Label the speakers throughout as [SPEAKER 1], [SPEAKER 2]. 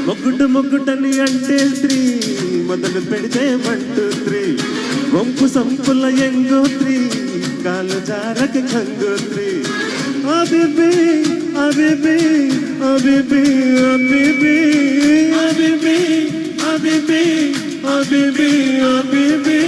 [SPEAKER 1] మొగ్గుటని అంటే స్త్రీ మొదలు పెడితే 1 2 3 వంపు సంపుల ఎంగోత్రి కాలు జారక గంగోత్రి అబిబి అబిబి అబిబి అబిబి అబిబి అబిబి అబిబి అబిబి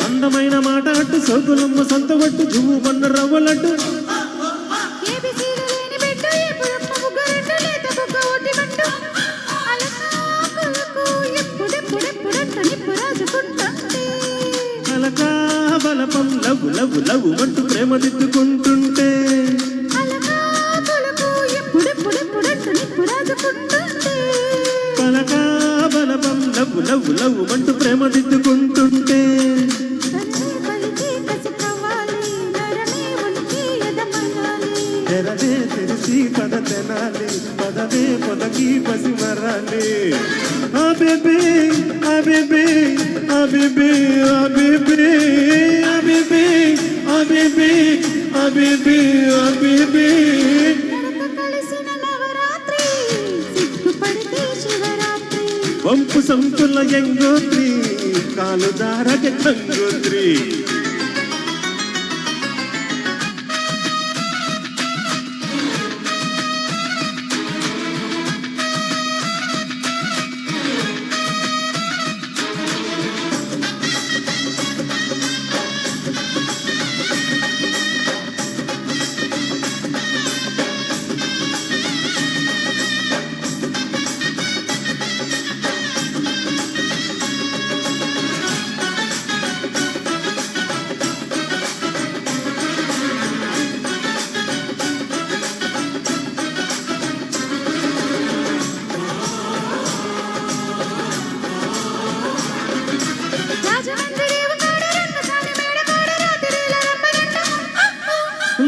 [SPEAKER 1] అందమైన మాట అట్టు సోకులమ్మ సంత వట్టు జువ్వు బండ రవ్వలట్టు అలకా బలపం లవ్వు లవ్వు లవ్వు అంటూ ప్రేమ దిద్దుకుంటుంటే పలకా బలపం లవ్వు లవ్వు లవ్వు అంటూ ప్రేమ దిద్దుకుంటుంటే తెరదే తెరిచి పద తెనాలి పదవే పొదకి పసి మరాలి అబిబి అబిబి అబిబి అబిబి అబిబి అబిబి అబిబి అబిబి వంపు సంతుల ఎంగోత్రి కాలు దారక గంగోత్రి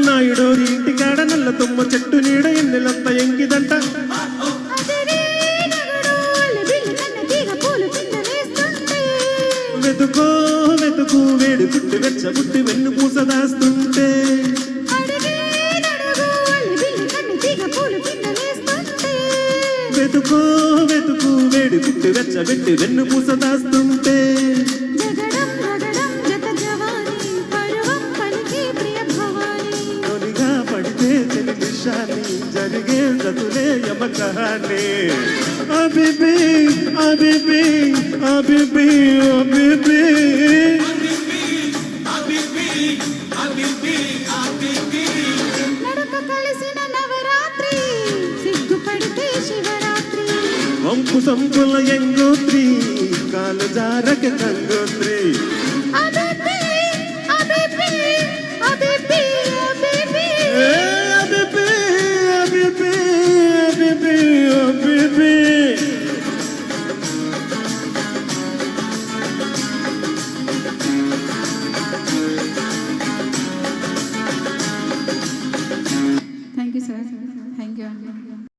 [SPEAKER 1] నాయుడోరి ఇంటికాడ నల్ల తుమ్మ చెట్టు నీడ ఎన్నెలంత ఎంగిదంట వెతుకో వెతుకు వేడి పుట్టి వెచ్చబుట్టి వెన్ను పూస దాస్తుంటే వెతుకో వెతుకు వేడి పుట్టి వెచ్చబెట్టి వెన్ను పూస దాస్తుంటే జరిగే జతులే యమ కహాని అబిబి అబిబి అబిబి అబిబి అబిబి అబిబి అబిబి నడక కలిసిన నవరాత్రి సిగ్గుపడితే శివరాత్రి వంపు సంపుల ఎంగోత్రి కాలు జారక Gangotri అబిబి అబిబి అబిబి అబిబి
[SPEAKER 2] Thank you, sir. Thank you.